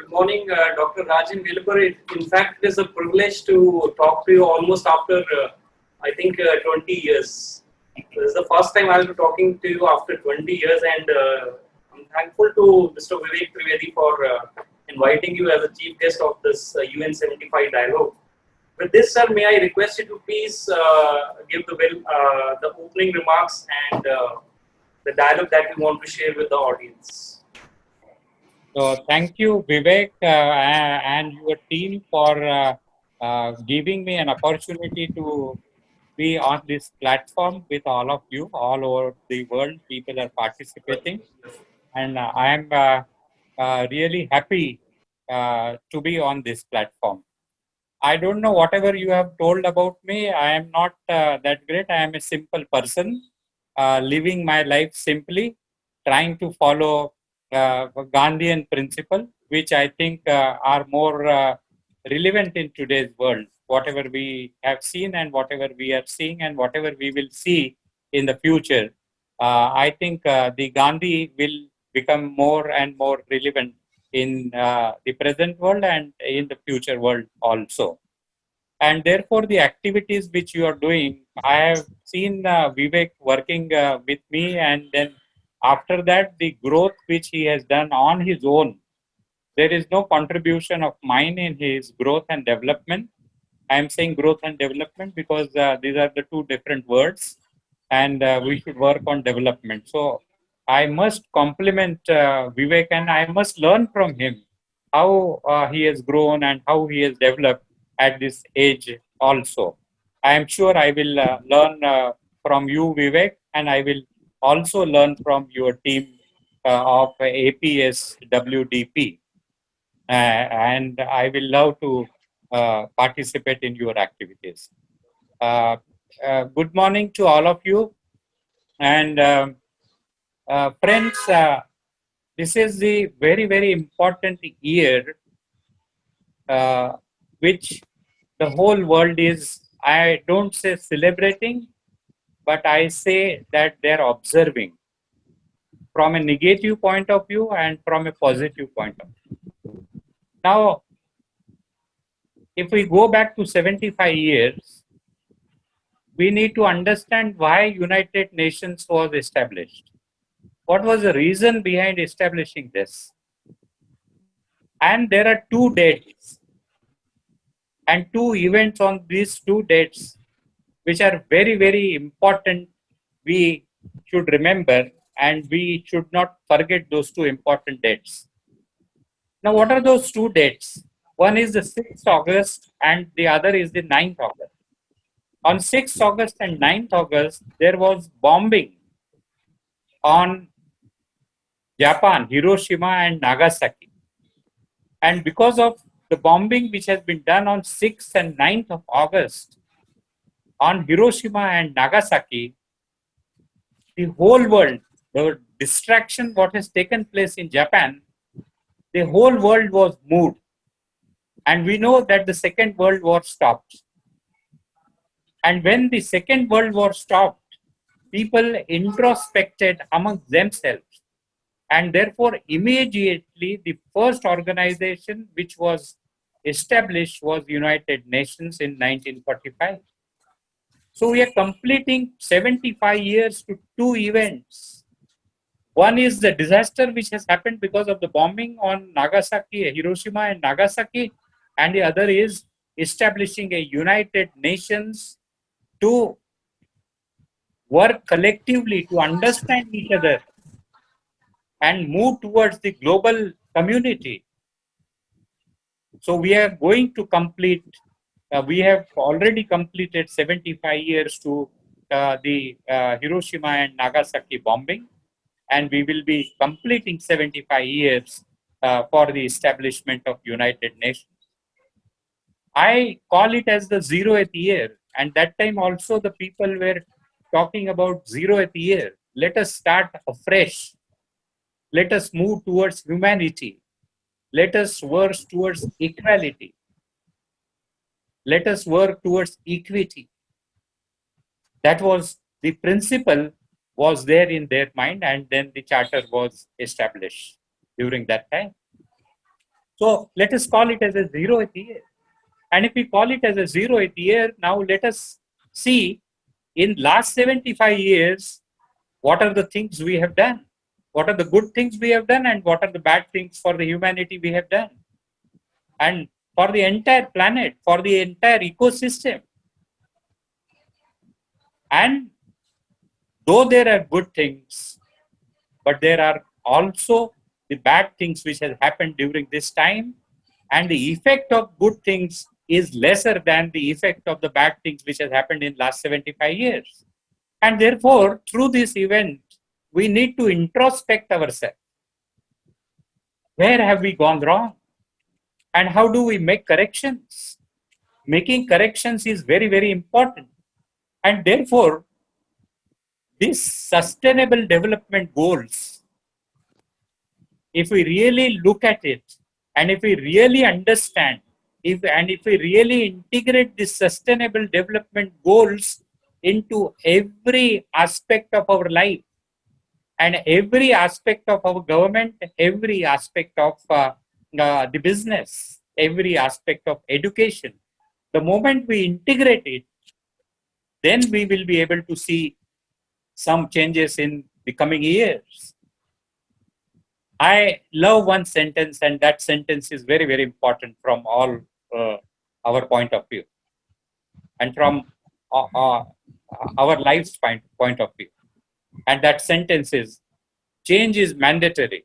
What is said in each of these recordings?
good morning, Dr. Rajan Velipur. In fact, it is a privilege to talk to you almost after, I think, 20 years. This is the first time I'll be talking to you after 20 years, and I'm thankful to Mr. Vivek Trivedi for inviting you as a chief guest of this UN 75 dialogue. With this, sir, may I request you to please give the opening remarks and the dialogue that we want to share with the audience. So thank you, Vivek, and your team for giving me an opportunity to be on this platform with all of you. All over the world, people are participating, and I am really happy to be on this platform. I don't know whatever you have told about me. I am not that great. I am a simple person, living my life simply, trying to follow Gandhian principle, which I think are more relevant in today's world. Whatever we have seen and whatever we are seeing and whatever we will see in the future, I think the Gandhi will become more and more relevant in the present world and in the future world also. And therefore, the activities which you are doing, I have seen Vivek working with me, and then after that, the growth which he has done on his own, there is no contribution of mine in his growth and development. I am saying growth and development because these are the two different words, and we should work on development. So I must compliment Vivek, and I must learn from him how he has grown and how he has developed at this age also. I am sure I will learn from you, Vivek, and I will also learn from your team of APS WDP. And I will love to participate in your activities. Good morning to all of you. And friends, this is the very, very important year which the whole world is, I don't say celebrating, but I say that they're observing from a negative point of view and from a positive point of view. Now, if we go back to 75 years, we need to understand why United Nations was established. What was the reason behind establishing this? And there are two dates and two events on these two dates which are very, very important. We should remember and we should not forget those two important dates. Now, what are those two dates? One is the 6th August and the other is the 9th August. On 6th August and 9th August, there was bombing on Japan, Hiroshima and Nagasaki. And because of the bombing which has been done on 6th and 9th of August on Hiroshima and Nagasaki, the whole world, the distraction what has taken place in Japan, the whole world was moved. And we know that the Second World War stopped. And when the Second World War stopped, people introspected among themselves. And therefore, immediately, the first organization which was established was United Nations in 1945. So we are completing 75 years to two events. One is the disaster which has happened because of the bombing on Nagasaki, Hiroshima and Nagasaki, and the other is establishing a United Nations to work collectively to understand each other and move towards the global community. So we are going to complete, we have already completed 75 years to the Hiroshima and Nagasaki bombing, and we will be completing 75 years for the establishment of United Nations. I call it as the 0th year, and that time also the people were talking about 0th year. Let us start afresh. Let us move towards humanity. Let us work towards equality. Let us work towards equity. That was the principle was there in their mind, and then the charter was established during that time. So let us call it as a 0th year. And if we call it as a 0th year, now let us see in last 75 years, what are the things we have done? What are the good things we have done and what are the bad things for the humanity we have done? And for the entire planet, for the entire ecosystem. And though there are good things, but there are also the bad things which has happened during this time, and the effect of good things is lesser than the effect of the bad things which has happened in last 75 years. And therefore, through this event, we need to introspect ourselves. Where have we gone wrong? And how do we make corrections? Making corrections is very, very important. And therefore, these sustainable development goals, if we really look at it, and if we really understand, if we really integrate these sustainable development goals into every aspect of our life, and every aspect of our government, every aspect of the business, every aspect of education, the moment we integrate it, then we will be able to see some changes in the coming years. I love one sentence, and that sentence is very, very important from all our point of view and from our life's point of view. And that sentence is, change is mandatory.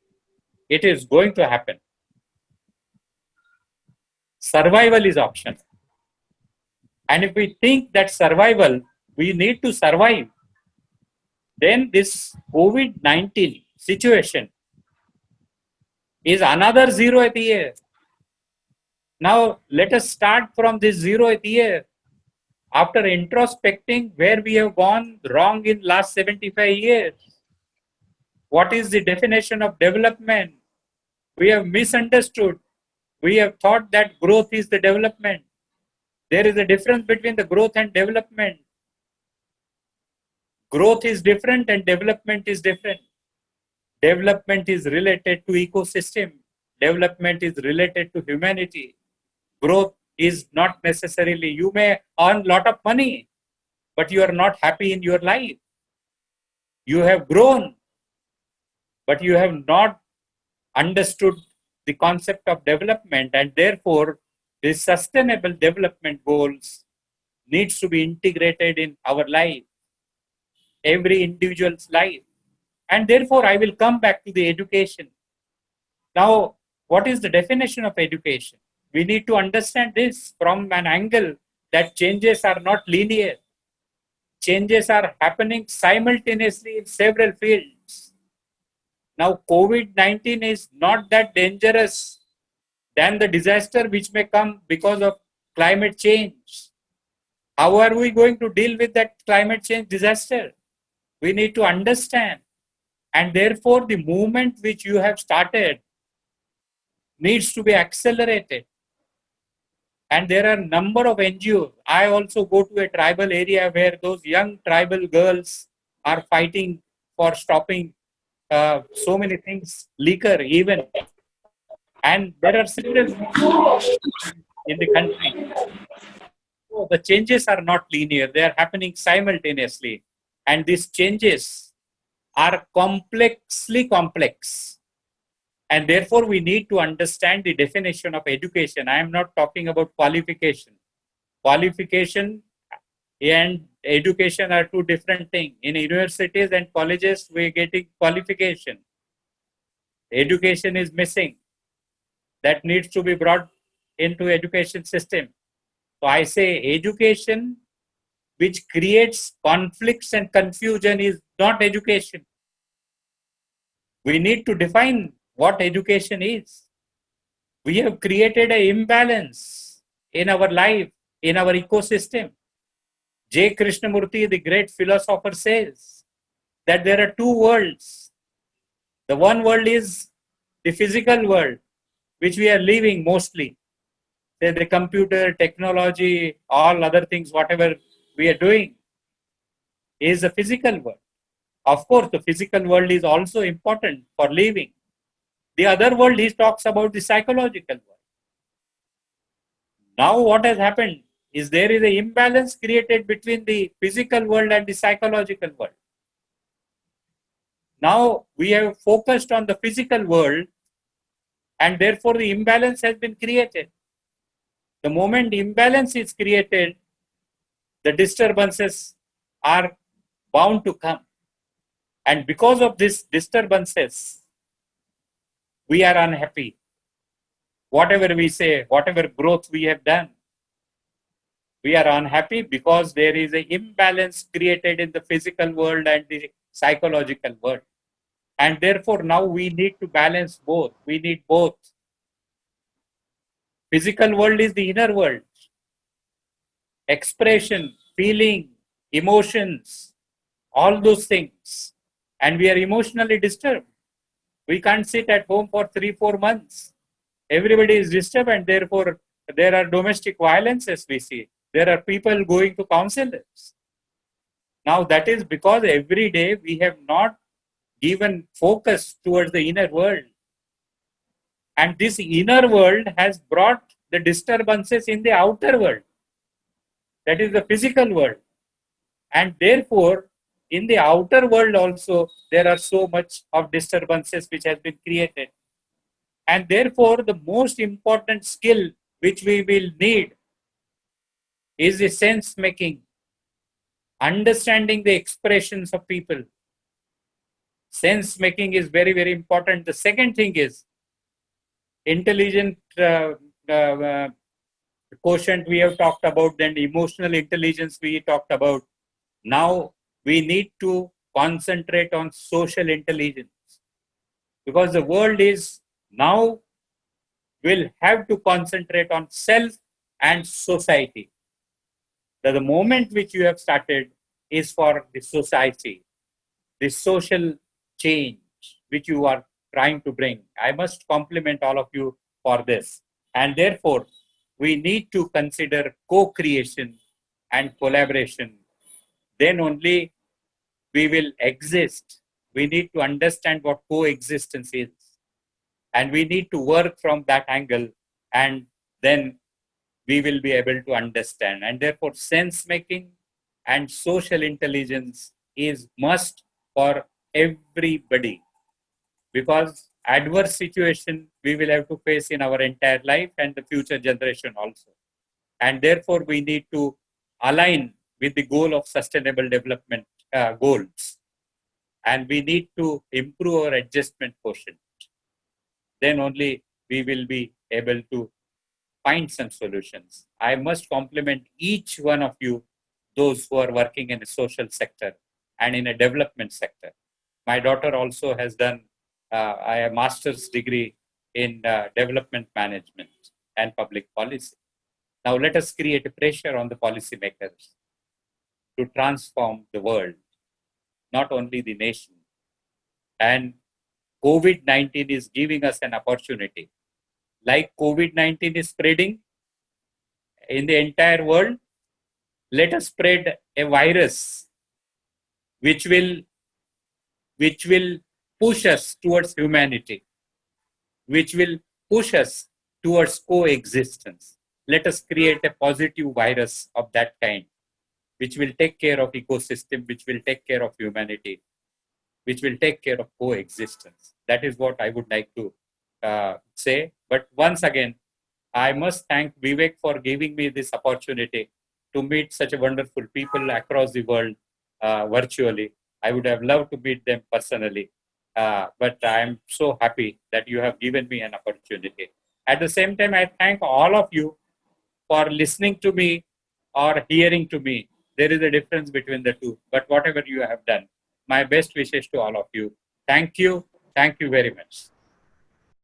It is going to happen. Survival is optional. And if we think that survival, we need to survive, then this COVID-19 situation is another 0th year. Now, let us start from this 0th year. After introspecting where we have gone wrong in last 75 years, what is the definition of development? We have misunderstood. We have thought that growth is the development. There is a difference between the growth and development. Growth is different and development is different. Development is related to ecosystem. Development is related to humanity. Growth is not necessarily, you may earn a lot of money, but you are not happy in your life. You have grown, but you have not understood the concept of development, and therefore the sustainable development goals needs to be integrated in our life, every individual's life. And therefore I will come back to the education. Now, what is the definition of education? We need to understand this from an angle that changes are not linear. Changes are happening simultaneously in several fields. Now, COVID-19 is not that dangerous than the disaster which may come because of climate change. How are we going to deal with that climate change disaster? We need to understand. And therefore, the movement which you have started needs to be accelerated. And there are a number of NGOs. I also go to a tribal area where those young tribal girls are fighting for stopping so many things, liquor even. And there are several in the country. So the changes are not linear. They are happening simultaneously. And these changes are complexly complex. And therefore, we need to understand the definition of education. I am not talking about qualification. Qualification and education are two different things. In universities and colleges, we are getting qualification. Education is missing. That needs to be brought into education system. So I say education which creates conflicts and confusion is not education. We need to define what education is. We have created an imbalance in our life, in our ecosystem. J. Krishnamurti, the great philosopher, says that there are two worlds. The one world is the physical world, which we are living mostly. Say the computer, technology, all other things, whatever we are doing, is a physical world. Of course, the physical world is also important for living. The other world, he talks about the psychological world. Now what has happened is there is an imbalance created between the physical world and the psychological world. Now we have focused on the physical world, and therefore the imbalance has been created. The moment imbalance is created, the disturbances are bound to come. And because of these disturbances, we are unhappy. Whatever we say, whatever growth we have done, we are unhappy because there is an imbalance created in the physical world and the psychological world. And therefore, now we need to balance both. We need both. Physical world is the inner world. Expression, feeling, emotions, all those things. And we are emotionally disturbed. We can't sit at home for 3-4 months. Everybody is disturbed, and therefore there are domestic violences we see. There are people going to counselors. Now that is because every day we have not given focus towards the inner world. And this inner world has brought the disturbances in the outer world. That is the physical world. And therefore, in the outer world also, there are so much of disturbances which has been created. And therefore, the most important skill which we will need is the sense making, understanding the expressions of people. Sense making is very, very important. The second thing is intelligent quotient we have talked about, then emotional intelligence we talked about. Now we need to concentrate on social intelligence, because the world is now will have to concentrate on self and society. The moment which you have started is for the society, the social change which you are trying to bring. I must compliment all of you for this. And therefore, we need to consider co-creation and collaboration. Then only we will exist. We need to understand what coexistence is. And we need to work from that angle, and then we will be able to understand. And therefore, sense making and social intelligence is must for everybody, because adverse situation we will have to face in our entire life and the future generation also. And therefore, we need to align with the goal of sustainable development goals. And we need to improve our adjustment quotient. Then only we will be able to find some solutions. I must compliment each one of you, those who are working in the social sector and in a development sector. My daughter also has done a master's degree in development management and public policy. Now let us create a pressure on the policymakers to transform the world, not only the nation. And COVID-19 is giving us an opportunity. Like COVID-19 is spreading in the entire world, let us spread a virus which will push us towards humanity, which will push us towards coexistence. Let us create a positive virus of that kind, which will take care of ecosystem, which will take care of humanity, which will take care of coexistence. That is what I would like to say. But once again, I must thank Vivek for giving me this opportunity to meet such a wonderful people across the world virtually. I would have loved to meet them personally, but I am so happy that you have given me an opportunity. At the same time, I thank all of you for listening to me or hearing to me. There is a difference between the two, but whatever you have done, my best wishes to all of you. Thank you. Thank you very much.